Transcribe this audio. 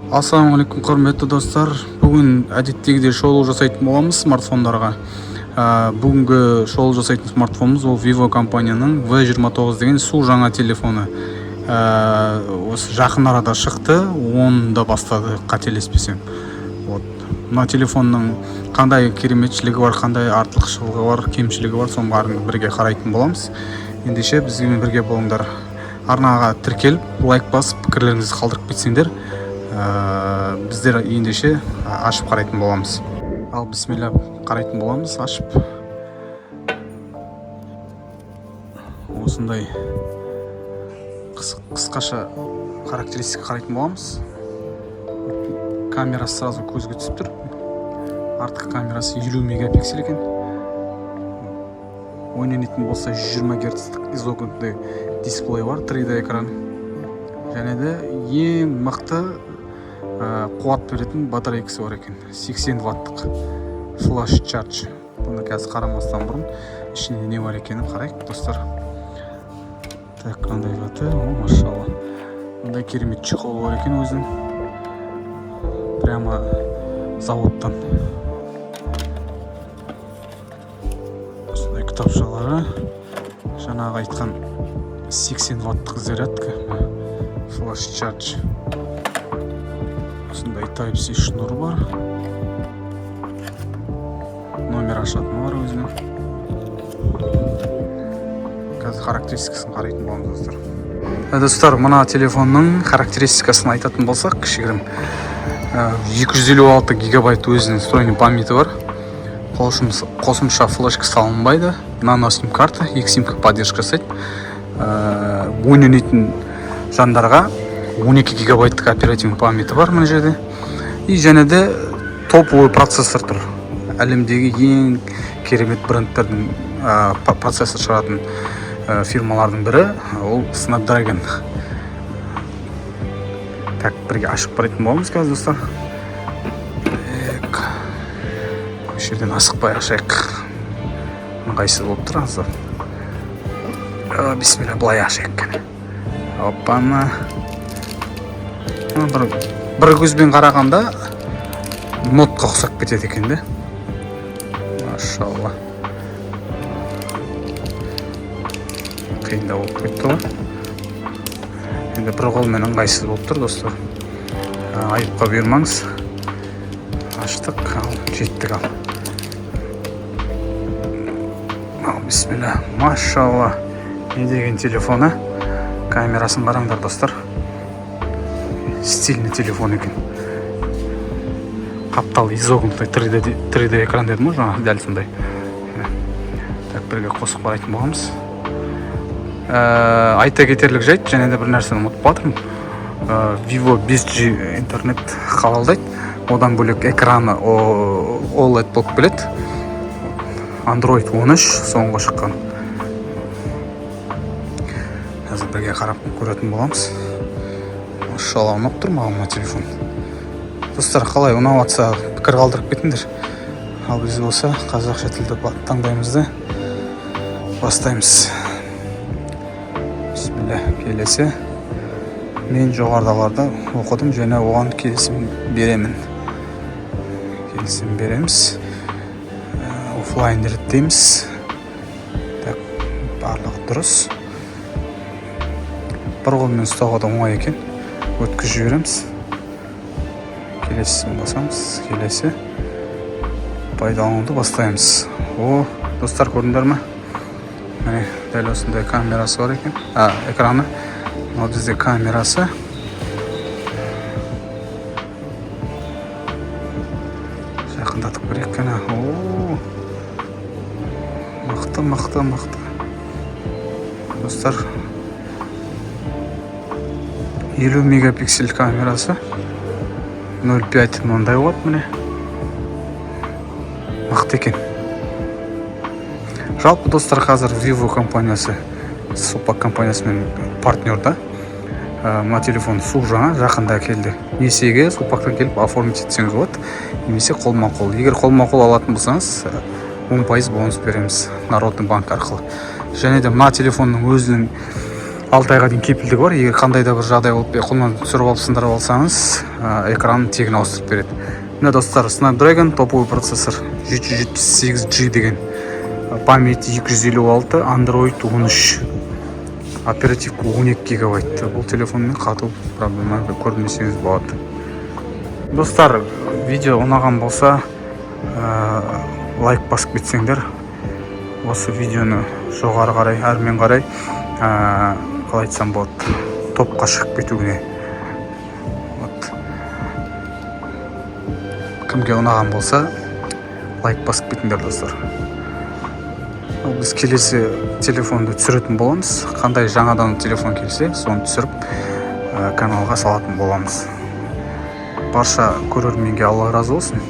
Ассалаумағалейкум құрметті достар. Бүгін әдеттегідей шолу жасайтын боламыз смартфондарға. Бүгінгі шолу жасайтын смартфонымыз ол Vivo компанияның V29 деген су жаңа телефоны. Осы жақын арада шықты, 10-да бастады қателеспесем. Мына телефонның қандай кереметшілігі бар, қандай артықшылығы бар, кемшілігі бар, соның бәрін бірге қарайтын боламыз. Ендеше бізбен бірге болыңдар. Арнаға тіркеліп, лайк басып, пікірлеріңізді қалдырып кетсеңдер, біздер ендеше ашып қарайтын боламыз. Ал бисмилля қарайтын боламыз, ашып. Осындай қысқаша характеристика қарайтын боламыз. Камерасы сразу көзге түсіп тұр. Артқы камерасы 50 мегапиксель екен. Ойнайтын болса 120 Гц изогнутый дисплей бар, 3D экран. Және де ең мықты қуат беретін батарейкасы бар екен. 80 ваттық флаш чардж. Бұны қазір қарамастан бұрын ішінде не бар екенін қарайық, достар. Так, қандай ваты? О, машалла. Бұндай керемет чехол бар екен өзінің. Прямо заводтан. Осындай кітапшалары. Жаңағы айтқан 80 ваттық зарядка. Флаш чардж. Осындай Type-C шнур бар. Номер ашатыны бар өзінің. Қазір характеристикасын қарайтын боламыз, достар. Достар, мына телефонның характеристикасын айтатын болсақ, кішігірім 256 гигабайт өзінің встроенный памяті бар. Қосымша флешка салынбайды. Нано сим карта, 2 симка поддержка жасайды. Ойнайтын жандарға 12 гигабайттық оперативный памяті бар мына жерде. И және де топовый процессор тұр. Әлемдегі ең керемет брендтердің процессор шығаратын фирмалардың бірі, ол Snapdragon. Так, бірге ашып қарайтын боламыз қазір, достар. Осы жерден асықпай ашайық. Ыңғайсыз болып тұр азыр. Бисмилля, былай ашайық. Оппана. Бір көзбен қарағанда нотқа ұқсап кетеді екен де. Машалла. Қиындау болып кетті ғой. Енді бір қолмен ыңғайсыз болып тұр, достар. Айыпқа бермаңыз. Аштық, жеттік ал. Бисмилля, машалла. Не деген телефоны. Камерасын қараңдар, достар. Стильный телефон екен. Қаптал изогнутый 3D экран дедім ғой, жаңа дәл сондай. Так, бірге қосып қарайтын боламыз. Айта кетерлік жайт, және де бір нәрсені ұмытып жатырмын. Vivo 5G интернет қалалдайды. Одан бөлек экраны OLED болып келеді. Android 13 соңғы шыққан. Қазір бірге қарап көретін боламыз. Машалла, ұнап тұр маған телефон. Достар, қалай ұнап жатса пікір қалдырып кетіңдер. Ал біз болса қазақша тілді таңдаймызды бастаймыз. Бисмилля, келесі. Мен жоғардаларды оқыдым және оған келісім беремін. Келісім береміз. Офлайн реттейміз. Так, барлығы дұрыс. Бір қолмен ұстауға да оңай екен. Өткізіп жібереміз. Келесісін басамыз. Келесі. Пайдалануды бастаймыз. Достар, көрдіңдер ме? Міне, дәл осындай камерасы бар екен. Экраны. Мынау бізде камерасы. Жақындатып көрейік қана. Мықты. Достар, 50 мегапиксель камерасы. 0.5 мынандай болады міне. Мықты екен. Жалпы, достар, қазір Vivo компаниясы Сопак компаниясымен партнерда. Мына телефон су жаңа, жақында келді. Несиеге Сопактан келіп оформить етсеңіз болады. Немесе қолма-қол. Егер қолма-қол алатын болсаңыз, 10% бонус береміз Народный банк арқылы. Және де мына телефонның өзінің 6 айға дейін кепілдігі бар. Егер қандай да бір жағдай болып қолынан түсіріп алып сындырып алсаңыз, экранын тегін ауыстырып береді. Міне достар, Snapdragon топовый процессор 778G деген, память 256, Android 13, оперативка 12 гигабайт. Бұл телефонмен қату проблема көрмесеңіз болады. Достар, видео ұнаған болса лайк басып кетсеңдер, осы видеоны жоғары қарай, әрмен қарай қалай айтсам болады, топқа шығып кетуіне. Кімге ұнаған болса лайк басып кетіңдер достар. Біз келесі телефонды түсіретін боламыз. Қандай жаңадан телефон келсе, соны түсіріп каналға салатын боламыз. Барша көрерменге Алла разы болсын.